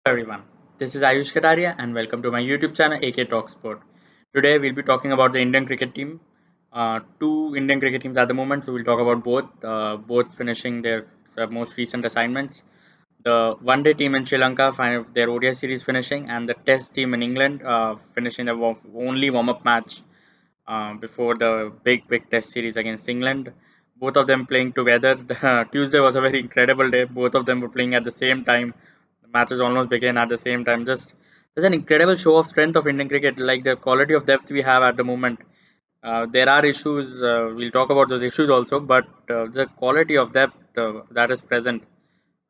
Everyone, this is Ayush Kataria and welcome to my YouTube channel AK Talk Sport. Today we'll be talking about the Indian cricket team. Two Indian cricket teams at the moment, so we'll talk about both finishing their most recent assignments. The one day team in Sri Lanka, their ODI series finishing, and the test team in England finishing the only warm up match before the big test series against England. Both of them playing together. The Tuesday was a very incredible day. Both of them were playing at the same time. The matches almost began at the same time. Just there's an incredible show of strength of Indian cricket, like the quality of depth we have at the moment. There are issues. We'll talk about those issues also, but the quality of depth that is present,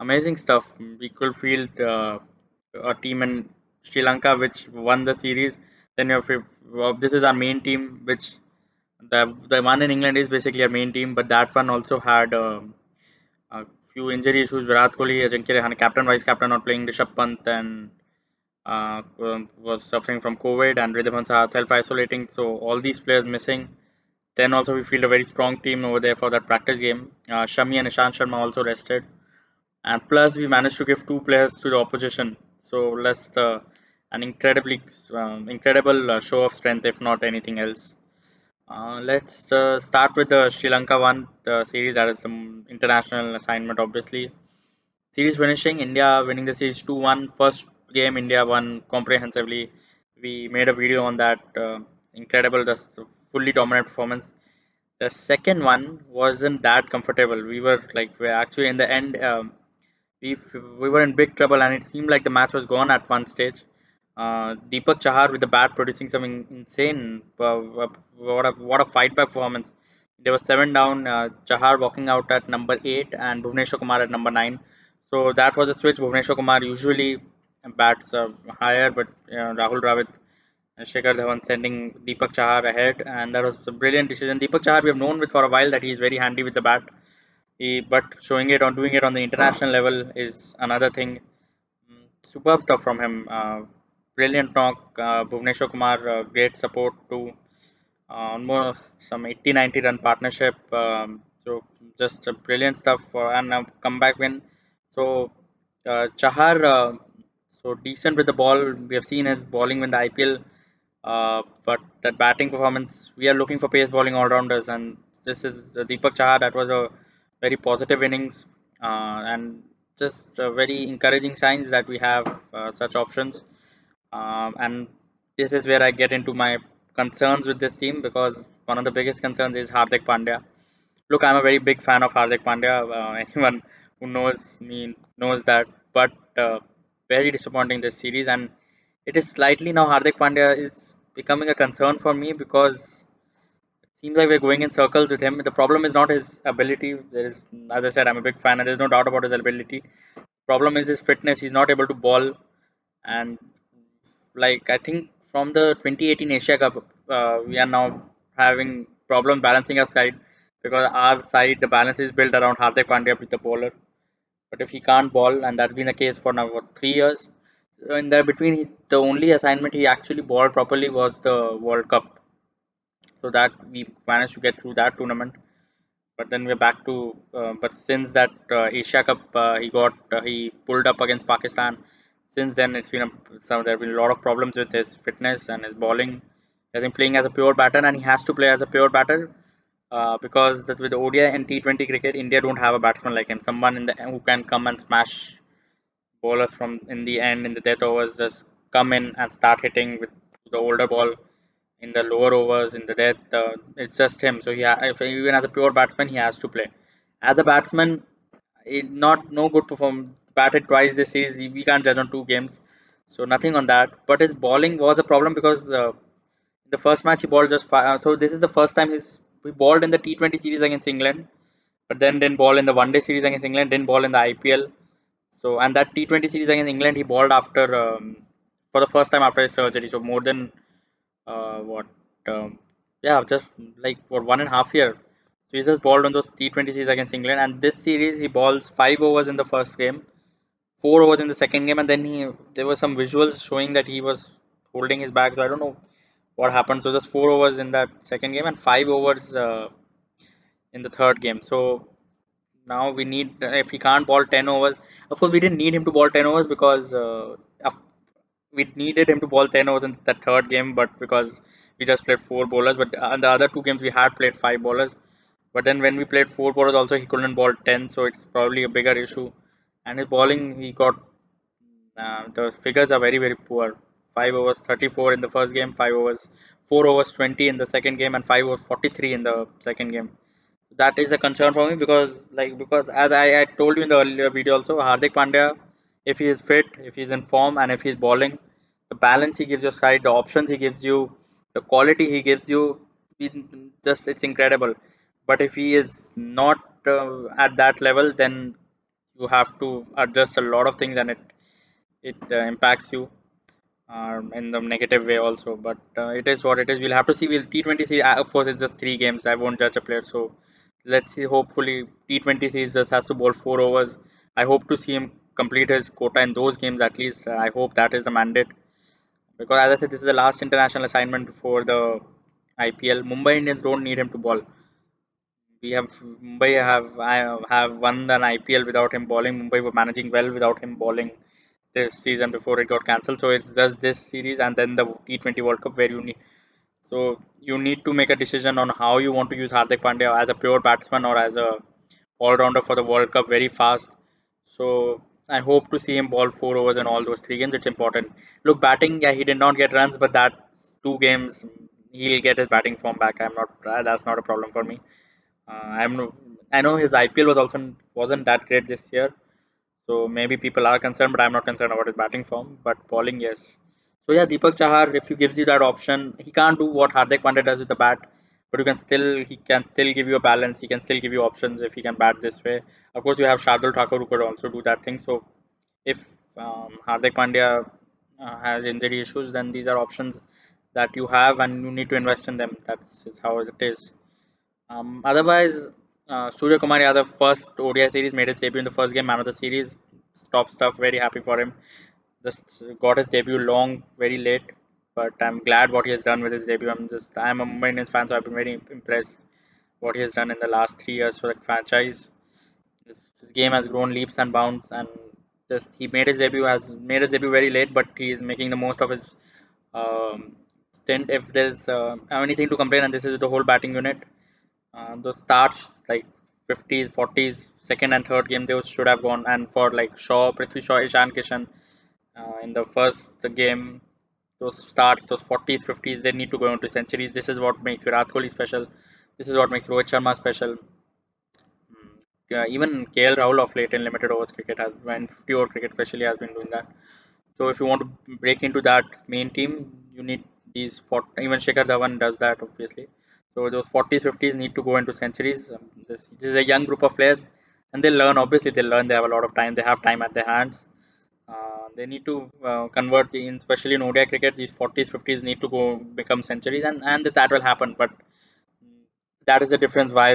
amazing stuff. We could field a team in Sri Lanka which won the series. Then this is our main team, which the one in England is basically our main team, but that one also had a few injury issues. Virat Kohli, Ajinkya Rahane, captain, vice captain, not playing. Rishabh Pant and was suffering from COVID, and Ridhavan Saha self-isolating. So all these players missing. Then also we field a very strong team over there for that practice game. Shami and Ishant Sharma also rested, and plus we managed to give two players to the opposition. So let's an incredible show of strength, if not anything else. Let's start with the Sri Lanka one, the series that is some international assignment, obviously. Series finishing, India winning the series 2-1. First game, India won comprehensively. We made a video on that. Incredible, the fully dominant performance. The second one wasn't that comfortable. We're actually in the end. We were in big trouble, and it seemed like the match was gone at one stage. Deepak Chahar with the bat producing some insane, what a fight back performance. There was seven down. Chahar walking out at number 8 and Bhuvneshwar Kumar at number 9. So that was a switch. Bhuvneshwar Kumar usually bats higher, but Rahul Dravid and Shikhar Dhawan sending Deepak Chahar ahead, and that was a brilliant decision. Deepak Chahar, we have known with for a while that he is very handy with the bat. But doing it on the international level is another thing. Superb stuff from him. Brilliant knock. Bhuvneshwar Kumar, great support to almost some 80-90 run partnership. So just brilliant stuff for and a comeback win. So Chahar, so decent with the ball. We have seen his bowling in the IPL, but that batting performance, we are looking for pace bowling all rounders, and this is Deepak Chahar. That was a very positive innings, and just very encouraging signs that we have such options. And this is where I get into my concerns with this team, because one of the biggest concerns is Hardik Pandya. Look, I'm a very big fan of Hardik Pandya. Anyone who knows me knows that. But very disappointing this series, and it is slightly now Hardik Pandya is becoming a concern for me, because it seems like we're going in circles with him. The problem is not his ability. There is, as I said, I'm a big fan, and there's no doubt about his ability. Problem is his fitness. He's not able to ball, and like I think from the 2018 Asia Cup, we are now having problem balancing our side, because our side the balance is built around Hardik Pandya with the bowler. But if he can't ball, and that's been the case for now what 3 years, in there between, the only assignment he actually bowled properly was the World Cup. So that we managed to get through that tournament. But then we're back to. But since that Asia Cup, he pulled up against Pakistan. Since then, there have been a lot of problems with his fitness and his bowling. He has been playing as a pure batter, and he has to play as a pure batter, because that with ODI and T20 cricket, India don't have a batsman like him, someone in the who can come and smash bowlers from in the end in the death overs, just come in and start hitting with the older ball in the lower overs in the death. It's just him. So if even as a pure batsman, he has to play. As a batsman, not no good perform. Batted twice this series. We can't judge on two games, so nothing on that. But his bowling was a problem, because the first match he bowled just five. So this is the first time he bowled in the T20 series against England, but then didn't bowl in the one day series against England. Didn't bowl in the IPL. So and that T20 series against England, he bowled after for the first time after his surgery. So more than what yeah, just like what 1.5 year. So he's just bowled on those T20 series against England, and this series he bowls 5 overs in the first game, 4 overs in the second game, and then he there were some visuals showing that he was holding his back. So I don't know what happened. So just 4 overs in that second game and 5 overs in the third game. So Now we need, if he can't bowl 10 overs, of course we didn't need him to bowl 10 overs because we needed him to bowl 10 overs in the third game, but because we just played four bowlers. But in the other two games we had played five bowlers. But then when we played four bowlers, also he couldn't bowl 10, so it's probably a bigger issue. And his bowling, he got the figures are very poor. 5 overs 34 in the first game, 4 overs 20 in the second game, and 5 overs 43 in the second game. That is a concern for me because as I told you in the earlier video also, Hardik Pandya, if he is fit, if he is in form, and if he is bowling, the balance he gives your side, the options he gives you, the quality he gives you, just it's incredible. But if he is not at that level, then you have to adjust a lot of things, and it impacts you in the negative way also. But it is what it is. We'll have to see. We'll T20 see. Of course, it's just three games. I won't judge a player. So let's see. Hopefully, T20 series just has to bowl 4 overs. I hope to see him complete his quota in those games at least. I hope that is the mandate because, as I said, this is the last international assignment before the IPL. Mumbai Indians don't need him to bowl. We have Mumbai have won an IPL without him bowling. Mumbai were managing well without him bowling this season before it got cancelled. So it's just this series and then the T20 World Cup where you need to make a decision on how you want to use Hardik Pandya as a pure batsman or as a all rounder for the World Cup very fast. So I hope to see him bowl 4 overs in all those three games. It's important. Look, batting, yeah, he did not get runs, but that two games he'll get his batting form back. I'm not that's not a problem for me. I know his IPL was also wasn't that great this year, so maybe people are concerned, but I'm not concerned about his batting form. But bowling, yes. So yeah, Deepak Chahar, if he gives you that option, he can't do what Hardik Pandya does with the bat, but he can still give you a balance. He can still give you options if he can bat this way. Of course, you have Shardul Thakur who could also do that thing. So if Hardik Pandya has injury issues, then these are options that you have, and you need to invest in them. That's is how it is. Otherwise, Surya Kumar Yadav first ODI series made his debut in the first game, man of the series. Top stuff. Very happy for him. Just got his debut long, very late, but I'm glad what he has done with his debut. I'm a Mumbai Indians fan, so I've been very impressed what he has done in the last 3 years for the franchise. His game has grown leaps and bounds, and just he made his debut very late, but he is making the most of his stint. If there's anything to complain, and this is the whole batting unit, those starts like 50s, 40s, second and third game, those should have gone. And for like Shaw, Prithvi Shaw, Ishan Kishan, in the first game, those starts, those 40s, 50s, they need to go into centuries. This is what makes Virat Kohli special. This is what makes Rohit Sharma special. Even KL Rahul of late in limited overs cricket has, when 50 over cricket especially, has been doing that. So if you want to break into that main team, you need these 40, even Shikhar Dhawan does that obviously. So those 40s, 50s need to go into centuries. This is a young group of players, and they learn. Obviously, they learn. They have a lot of time. They have time at their hands. They need to convert especially in ODI cricket. These 40s, 50s need to go become centuries, and that will happen. But that is the difference why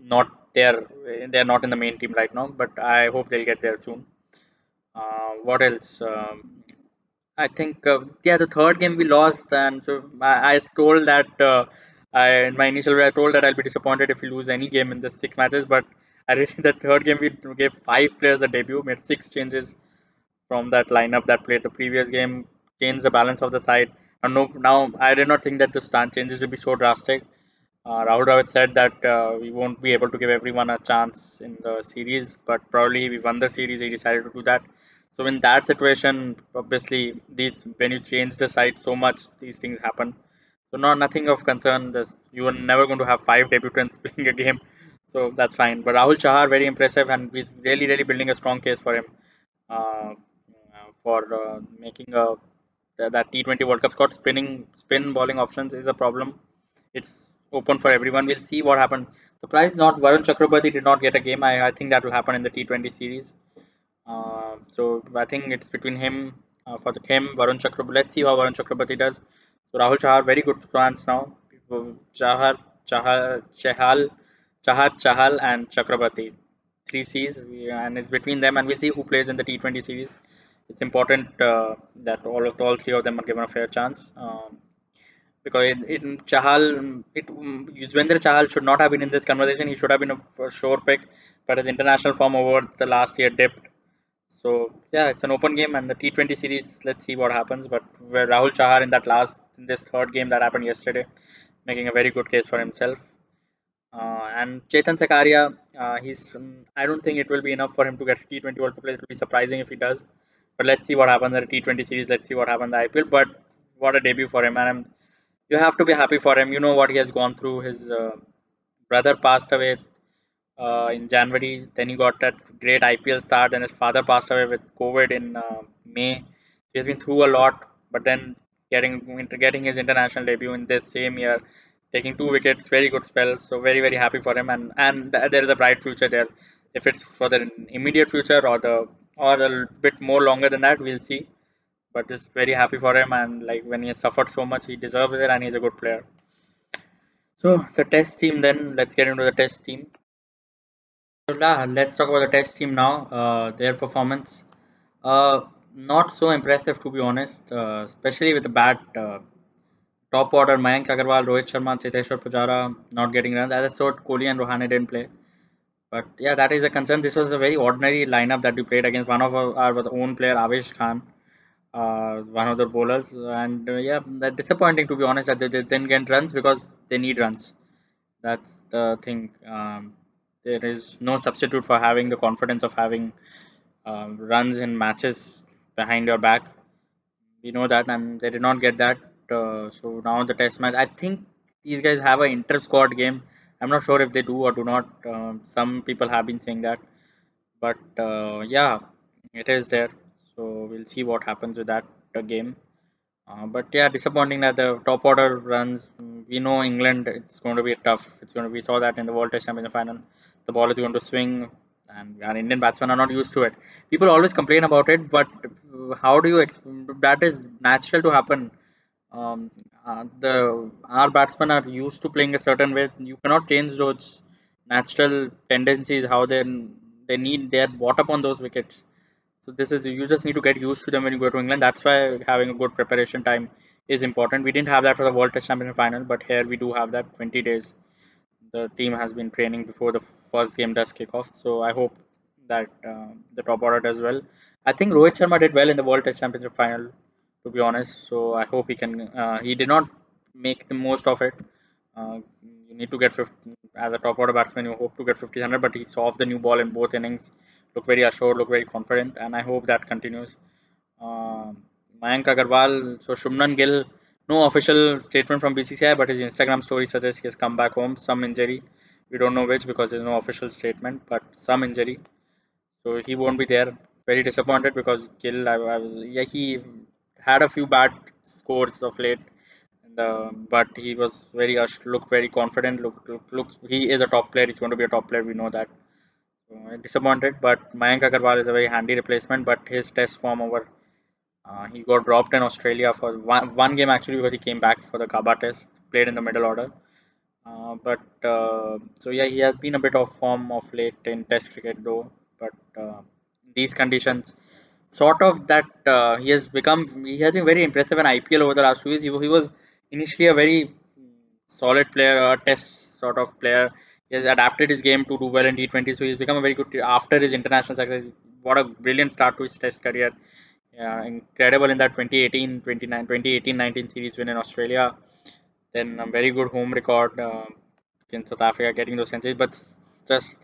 not there. They are not in the main team right now. But I hope they'll get there soon. What else? I think yeah, the third game we lost, and so I told that in my initial way I told that I'll be disappointed if we lose any game in the 6 matches. But I really the third game we gave 5 players a debut, made 6 changes from that lineup that played the previous game, changed the balance of the side. And no, now I did not think that the stand changes would be so drastic. Rahul Dravid said that we won't be able to give everyone a chance in the series, but probably we won the series. He decided to do that. So in that situation, obviously, these when you change the side so much, these things happen. So nothing of concern. You are never going to have 5 debutants playing a game, so that's fine. But Rahul Chahar very impressive, and we're really building a strong case for him uh, for making that T20 World Cup squad. Spin bowling options is a problem. It's open for everyone. We'll see what happens. The prize not Varun Chakrabarti did not get a game. I think that will happen in the T20 series. So I think it's between him him Varun Chakrabarti. Let's see how Varun Chakrabarti does. So Rahul Chahar very good fans now. Chahar, Chahal, and Chakrabarti. Three C's, and it's between them, and we'll see who plays in the T20 series. It's important that all three of them are given a fair chance. because in Chahal, Yuzvendra Chahal should not have been in this conversation. He should have been a for sure pick, but his international form over the last year dipped. So yeah, it's an open game and the T20 series. Let's see what happens. But where Rahul Chahar in this third game that happened yesterday, making a very good case for himself. And Chetan Sakaria, I don't think it will be enough for him to get T20 World Cup place. It will be surprising if he does. But let's see what happens at the T20 series. Let's see what happens in the IPL. But what a debut for him, and you have to be happy for him. You know what he has gone through. His brother passed away in January. Then he got that great IPL start, and his father passed away with COVID in May. He has been through a lot, but then getting his international debut in this same year, taking 2 wickets, very good spell. So very happy for him, and there is a bright future there. If it's for the immediate future or a bit more longer than that, we'll see. But just very happy for him, and like when he has suffered so much, he deserves it, and he's a good player. So the test team, then let's get into the test team. So let's talk about the test team now. Their performance, not so impressive to be honest, especially with the bat. Top order: Mayank Agarwal, Rohit Sharma, Cheteshwar Pujara not getting runs. As I thought, Kohli and Rohane didn't play. But yeah, that is a concern. This was a very ordinary lineup that we played against one of our own player, Avesh Khan, one of the bowlers. And yeah, that's disappointing to be honest that they didn't get runs because they need runs. That's the thing. There is no substitute for having the confidence of having runs in matches behind your back. We know that, and they did not get that. So now the test match. I think these guys have an inter squad game. I'm not sure if they do or do not. Some people have been saying that, but yeah, it is there. So we'll see what happens with that game. But yeah, disappointing that the top order runs. We know England. It's going to be tough. It's going to. We saw that in the World Test Championship final. The ball is going to swing, and our Indian batsmen are not used to it. People always complain about it, but how do you? That is natural to happen. The our batsmen are used to playing a certain way. You cannot change those natural tendencies. How they need they are brought up on those wickets. So this is you just need to get used to them when you go to England. That's why having a good preparation time is important. We didn't have that for the World Test Championship final, but here we do have that 20 days. The team has been training before the first game does kick off. So I hope that the top order does well. I think Rohit Sharma did well in the World Test Championship final, to be honest. So I hope he can. He did not make the most of it. You need to get 50 as a top order batsman. You hope to get 50-100, but he saw off the new ball in both innings. Look very assured, look very confident, and I hope that continues. Mayank Agarwal, so Shubman Gill, no official statement from BCCI, but his Instagram story suggests he has come back home. Some injury, we don't know which because there's no official statement, but some injury, so he won't be there. Very disappointed because Gill, yeah, he had a few bad scores of late, but he was looked very confident. Looks he is a top player. He's going to be a top player. We know that. So, disappointed, but Mayank Agarwal is a very handy replacement. But his test form over he got dropped in Australia for one game actually because he came back for the Kaba test, played in the middle order. But so yeah, he has been a bit of form of late in Test cricket though. But these conditions, sort of that he has been very impressive in IPL over the last 2 years. He was initially a very solid player, a Test sort of player. He has adapted his game to do well in T20, so he's become a very good after his international success. What a brilliant start to his Test career! Yeah, incredible in that 2018-19 series win in Australia. Then a very good home record in South Africa, getting those centuries. But just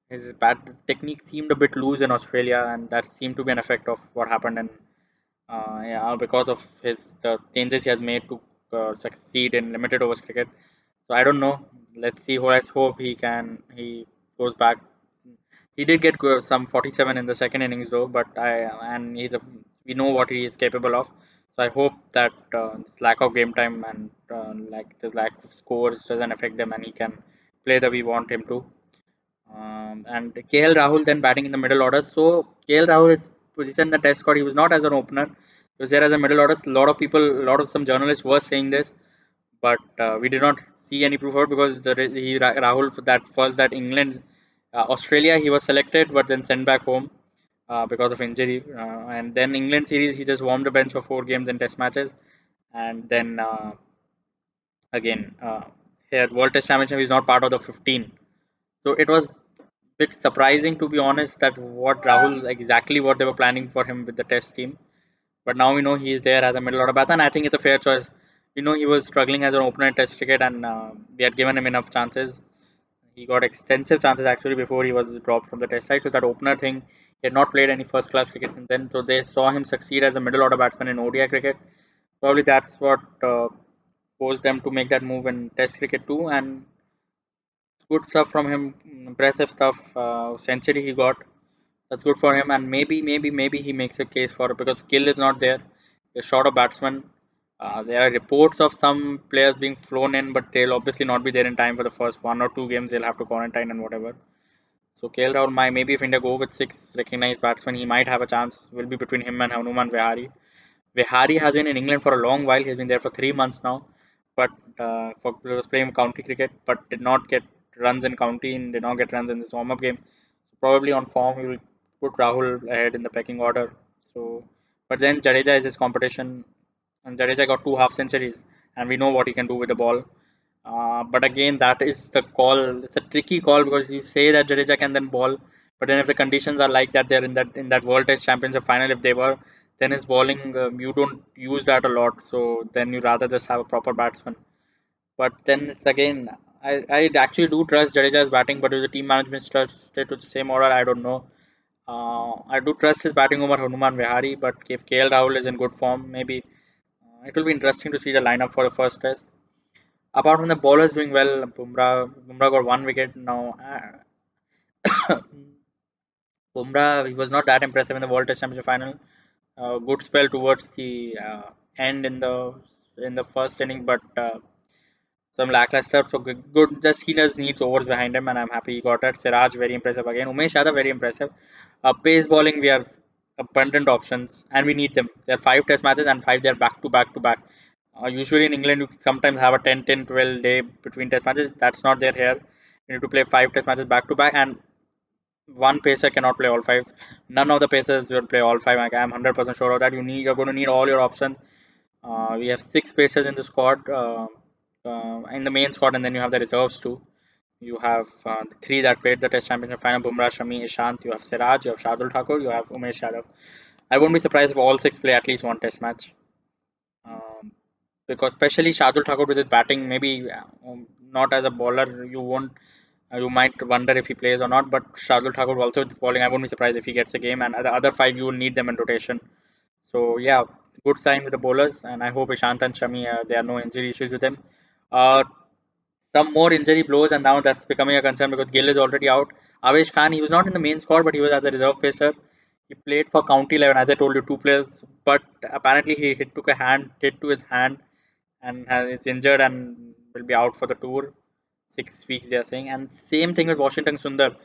his bat technique seemed a bit loose in Australia, and that seemed to be an effect of what happened in yeah, because of his the changes he has made to succeed in limited overs cricket. So I don't know. Let's see. Let's hope he goes back. He did get some 47 in the second innings though, but we know what he is capable of. So I hope that this lack of game time and like this lack of scores doesn't affect them, and he can play the we want him to. And KL Rahul then batting in the middle order. So KL Rahul is positioned in the Test squad. He was not as an opener. He was there as a middle order. A lot of people, a lot of some journalists were saying this, but we did not see any proof of it because Rahul for that first that England Australia he was selected but then sent back home because of injury, and then England series he just warmed the bench for 4 games and Test matches, and then again. Here, World Test Championship is not part of the 15, so it was bit surprising to be honest that what Rahul exactly what they were planning for him with the Test team. But now we know he is there as a middle order batsman. I think it's a fair choice. We know he was struggling as an opener in Test cricket, and we had given him enough chances. He got extensive chances actually before he was dropped from the Test side. So that opener thing, he had not played any first class cricket since then. So they saw him succeed as a middle order batsman in ODI cricket. Probably that's what forced them to make that move in Test cricket too. And good stuff from him, impressive stuff. Century he got. That's good for him, and maybe he makes a case for it because Gill is not there. They're short of batsmen. There are reports of some players being flown in, but they'll obviously not be there in time for the first 1 or 2 games. They'll have to quarantine and whatever. So KL Rahul might maybe if India go with 6 recognized batsmen, he might have a chance. Will be between him and Hanuman Vihari. Vihari has been in England for a long while. He's been there for 3 months now, but he was playing county cricket, but did not get runs in county and did not get runs in this warm-up game. Probably on form, he will put Rahul ahead in the pecking order. So, but then Jadeja is his competition, and Jadeja got 2 half centuries, and we know what he can do with the ball. But again, that is the call. It's a tricky call because you say that Jadeja can then ball, but then if the conditions are like that, they're in that World Test Championship final. If they were, then his bowling you don't use that a lot. So then you rather just have a proper batsman. But then it's again, I actually do trust Jadeja's batting, but if the team management stay to the same order, I don't know. I do trust his batting over Hanuman Vihari, but if KL Rahul is in good form, maybe it will be interesting to see the lineup for the first test. Apart from the bowlers doing well, Bumrah got 1 wicket. Now, Bumrah he was not that impressive in the World Test Championship final. Good spell towards the end in the first inning, but some lackluster. So good. Just he does needs overs behind him, and I'm happy he got it. Siraj very impressive again. Umesh Yadav very impressive. Pace bowling we are abundant options, and we need them. There are 5 Test matches and 5 they are back to back to back. Usually in England, you sometimes have a 10, 10, 12 day between Test matches. That's not there here. You need to play 5 Test matches back to back, and one pacer cannot play all 5. None of the pacers will play all 5. Like, I'm 100% sure of that. You're going to need all your options. We have 6 pacers in the squad, in the main squad, and then you have the reserves too. You have the 3 that played the Test Championship final: Bumrah, Shami, Ishant. You have Siraj, you have Shardul Thakur, you have Umesh Yadav. I won't be surprised if all 6 play at least one Test match. Um, because especially Shardul Thakur with his batting, maybe not as a bowler, you might wonder if he plays or not. But Shardul Thakur also with bowling, I won't be surprised if he gets a game. And the other 5, you will need them in rotation. So yeah, good sign with the bowlers, and I hope Ishant and Shami there are no injury issues with them. Uh, some more injury blows, and now that's becoming a concern because Gill is already out. Avesh Khan, he was not in the main squad, but he was as a reserve pacer. He played for County 11, as I told you, 2 players, but apparently he took a hit to his hand, and is injured and will be out for the tour. 6 weeks they are saying, and same thing with Washington Sundar.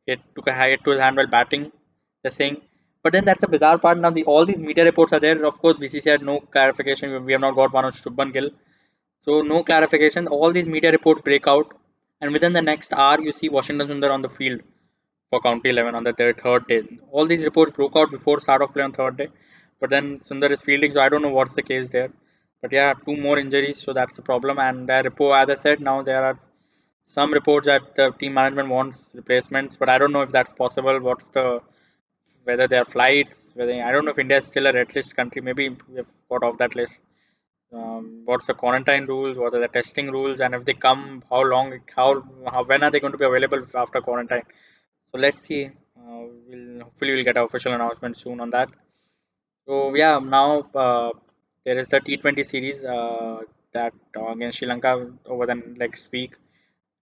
He took a hit to his hand while batting. They're saying, but then that's the bizarre part. Now all these media reports are there. Of course, BCCI had no clarification. We have not got one on Shubman Gill. So no clarification. All these media reports break out, and within the next hour, you see Washington Sundar on the field for County 11 on the third day. All these reports broke out before start of play on third day, but then Sundar is fielding, so I don't know what's the case there. But yeah, 2 more injuries, so that's the problem. And report, as I said, now there are some reports that the team management wants replacements, but I don't know if that's possible. What's the whether there are flights? Whether I don't know if India is still a red list country. Maybe we've got off that list. What's the quarantine rules? What are the testing rules? And if they come, how long? How when are they going to be available after quarantine? So let's see. Hopefully we'll get an official announcement soon on that. So yeah, now there is the T20 series that against Sri Lanka over the next week,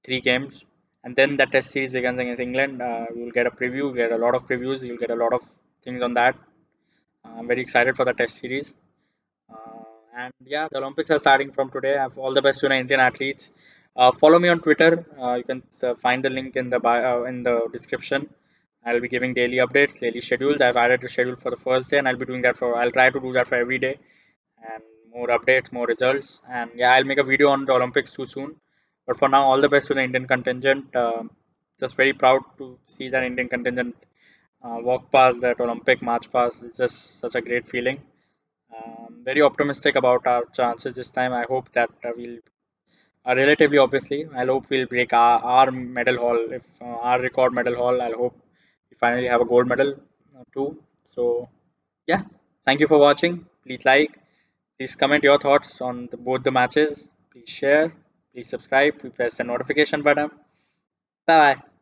3 games, and then the Test series begins against England. You'll get a preview. You'll get a lot of previews. You'll get a lot of things on that. I'm very excited for the Test series. And yeah, the Olympics are starting from today. I have all the best to the Indian athletes. Follow me on Twitter. You can find the link in the in the description. I'll be giving daily updates, daily schedules. I've added a schedule for the first day, and I'll be doing that for. I'll try to do that for every day, and more updates, more results. And yeah, I'll make a video on the Olympics too soon. But for now, all the best to the Indian contingent. Just very proud to see that Indian contingent walk past that Olympic march past. It's just such a great feeling. Very optimistic about our chances this time. I hope that we'll relatively, obviously. I hope we'll break our medal haul, if our record medal haul. I hope we finally have a gold medal too. So, yeah, thank you for watching. Please like, please comment your thoughts on both the matches. Please share, please subscribe, please press the notification button. Bye bye.